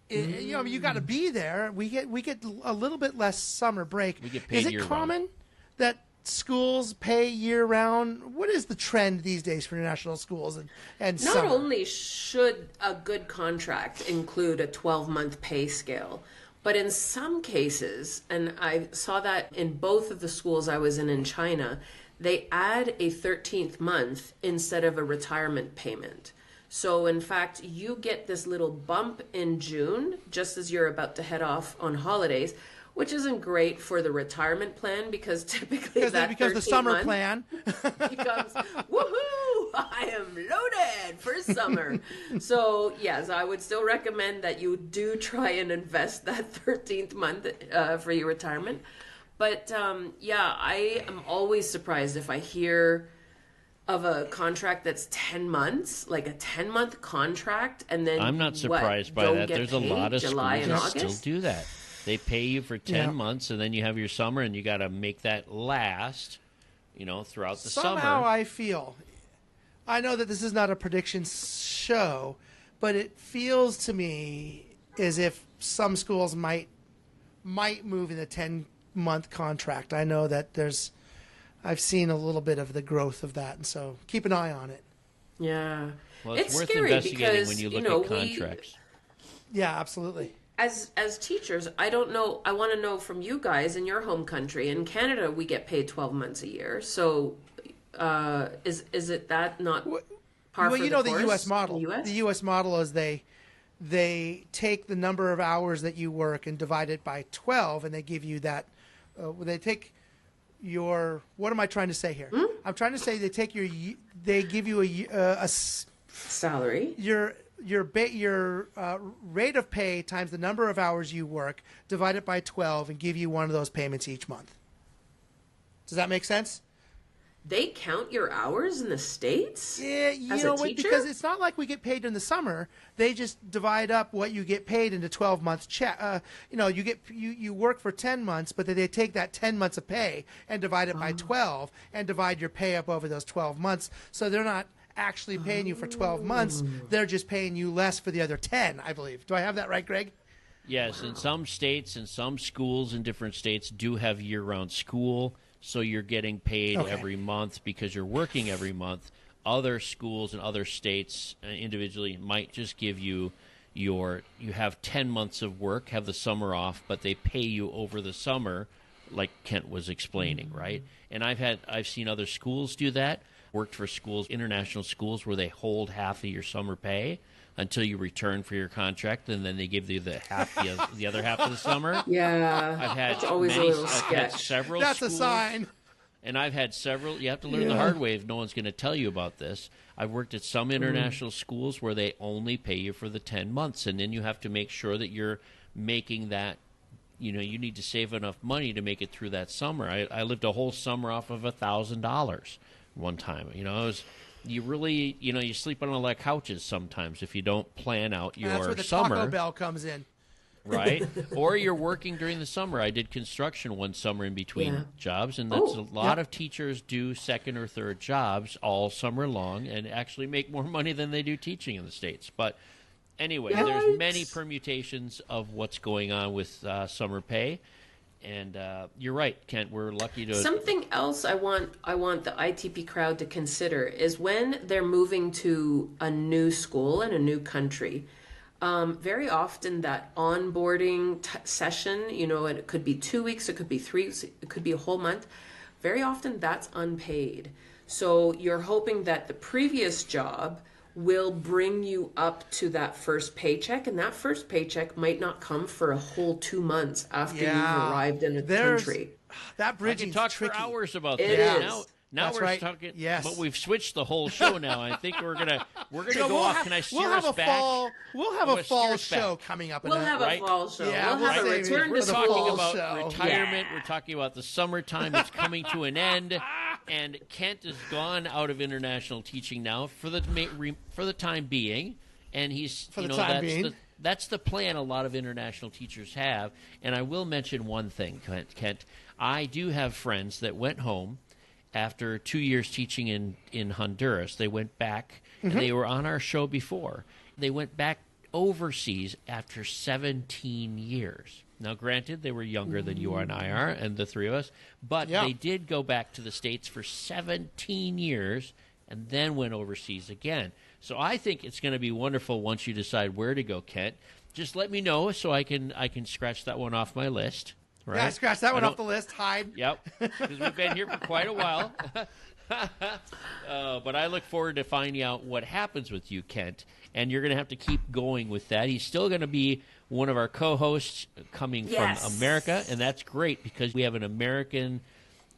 C: You got to be there. We get a little bit less summer break.
A: We get paid
C: year-round. Is it common that schools pay year-round? What is the trend these days for international schools and
B: Not
C: summer?
B: only should a good contract include a 12-month pay scale, but in some cases, and I saw that in both of the schools I was in China, they add a 13th month instead of a retirement payment. So in fact, you get this little bump in June, just as you're about to head off on holidays, which isn't great for the retirement plan, because typically
C: because the summer plan
B: becomes, woohoo, I am loaded for summer. So yes, I would still recommend that you do try and invest that 13th month for your retirement. But I am always surprised if I hear of a contract that's 10 months, like a 10-month contract, and then
A: I'm not surprised by that. There's a lot of schools that still do that. They pay you for 10 months, and then you have your summer, and you got to make that last, throughout the summer.
C: Somehow I know that this is not a prediction show, but it feels to me as if some schools might move in the 10-month contract. I know that I've seen a little bit of the growth of that, and so keep an eye on it.
B: Yeah.
A: Well, it's worth
B: scary
A: investigating
B: because,
A: when you look at contracts.
C: Yeah, absolutely.
B: As teachers, I don't know. I want to know from you guys in your home country. In Canada, we get paid 12 months a year. So, is it that not par for the course?
C: The U.S. model. The U.S. model is they take the number of hours that you work and divide it by 12, and they give you that. They take your. What am I trying to say here? I'm trying to say they take they give you
B: salary.
C: Your rate of pay times the number of hours you work, divide it by 12, and give you one of those payments each month. Does that make sense?
B: They count your hours in the States?
C: Yeah, you know what? Because it's not like we get paid in the summer. They just divide up what you get paid into 12 months check. You work for 10 months, but then they take that 10 months of pay and divide it by 12 and divide your pay up over those 12 months. So they're not actually paying you for 12 months. They're just paying you less for the other 10, I believe. Do I have that right, Greg?
A: Yes, in some states and some schools in different states do have year-round school. So you're getting paid every month because you're working every month. Other schools in other states individually might just give you you have 10 months of work, have the summer off, but they pay you over the summer, like Kent was explaining, right? And I've seen other schools do that. Worked for schools, international schools, where they hold half of your summer pay until you return for your contract, and then they give you the other half of the summer.
B: Yeah,
A: I've had
B: it's always a little sketch.
A: I've had several.
C: That's
A: schools,
C: a sign.
A: And I've had several. You have to learn the hard way if no one's going to tell you about this. I've worked at some international schools where they only pay you for the 10 months, and then you have to make sure that you're making that. You need to save enough money to make it through that summer. I lived a whole summer off of $1,000 one time. You really, you sleep on a lot of couches sometimes if you don't plan out your summer.
C: That's where the Taco Bell comes in.
A: Right? Or you're working during the summer. I did construction one summer in between jobs, and that's a lot of teachers do second or third jobs all summer long and actually make more money than they do teaching in the States. But anyway, there's many permutations of what's going on with summer pay. And you're right, Kent. We're lucky to.
B: Something else I want the ITP crowd to consider is when they're moving to a new school in a new country. Very often that onboarding session, and it could be 2 weeks, it could be 3 weeks, it could be a whole month. Very often that's unpaid. So you're hoping that the previous job will bring you up to that first paycheck, and that first paycheck might not come for a whole 2 months after you've arrived in a country.
C: That bridging
A: I can talk
C: tricky.
A: for hours about
B: It
A: this.
B: is.
A: Now
C: That's
A: we're
C: right.
A: talking,
C: yes.
A: But we've switched the whole show now. I think we're gonna go off. Can I steer us back?
C: We'll have a fall show coming up.
B: We'll have a fall show.
C: Yeah,
B: we'll have a return to
A: We're talking
B: school
A: about
B: show.
A: retirement. Yeah. We're talking about the summertime that's coming to an end, and Kent is gone out of international teaching now for the time being, and he's that's the plan a lot of international teachers have. And I will mention one thing, Kent. I do have friends that went home after 2 years teaching in Honduras. They went back, and they were on our show before. They went back overseas after 17 years. Now, granted, they were younger than you and I are, and the three of us, but they did go back to the States for 17 years and then went overseas again. So I think it's going to be wonderful once you decide where to go, Kent. Just let me know so I can scratch that one off my list. Right?
C: Yeah, scratch that one off the list. Hide.
A: Yep, because we've been here for quite a while. But I look forward to finding out what happens with you, Kent. And you're going to have to keep going with that. He's still going to be one of our co-hosts coming from America, and that's great because we have an American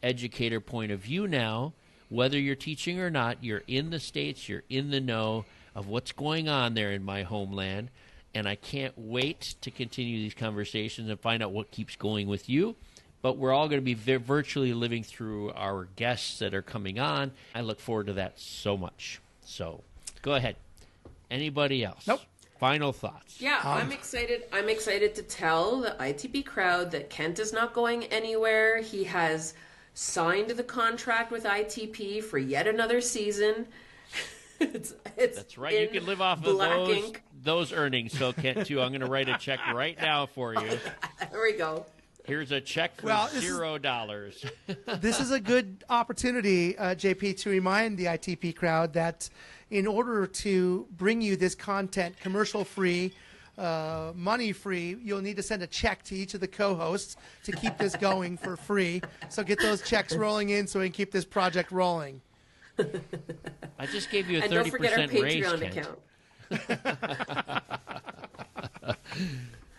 A: educator point of view now. Whether you're teaching or not, you're in the States, you're in the know of what's going on there in my homeland. And I can't wait to continue these conversations and find out what keeps going with you. But we're all going to be virtually living through our guests that are coming on. I look forward to that so much. So go ahead. Anybody else?
C: Nope.
A: Final thoughts?
B: Yeah, I'm excited. I'm excited to tell the ITP crowd that Kent is not going anywhere. He has signed the contract with ITP for yet another season. It's
A: That's right. You can live off of those earnings. So, Kent, too, I'm going to write a check right now for you.
B: There we go.
A: Here's a check for $0.
C: This is a good opportunity, JP, to remind the ITP crowd that in order to bring you this content commercial-free, money-free, you'll need to send a check to each of the co-hosts to keep this going for free. So get those checks rolling in so we can keep this project rolling.
A: I just gave you a 30%
B: don't forget our
A: raise,
B: Patreon
A: Kent.
B: account.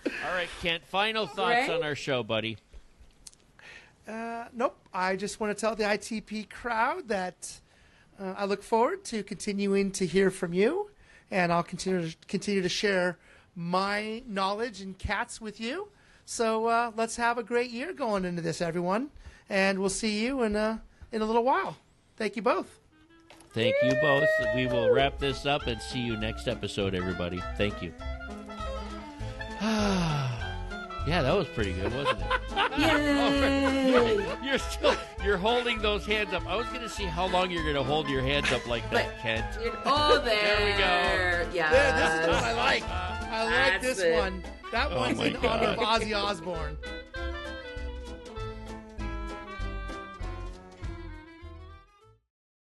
A: All right, Kent, final thoughts on our show, buddy.
C: Nope. I just want to tell the ITP crowd that I look forward to continuing to hear from you, and I'll continue to share my knowledge and cats with you. So let's have a great year going into this, everyone, and we'll see you in a little while. Thank you both.
A: Thank you both. We will wrap this up and see you next episode, everybody. Thank you. Yeah, that was pretty good, wasn't it?
B: Yay!
A: You're holding those hands up. I was going to see how long you're going to hold your hands up like that, Kent.
B: Oh, there.
A: There we go.
B: Yeah.
C: This is what I like. I like
B: That's
C: this
B: it.
C: one. That one's in honor of
A: God.
C: Ozzy Osbourne.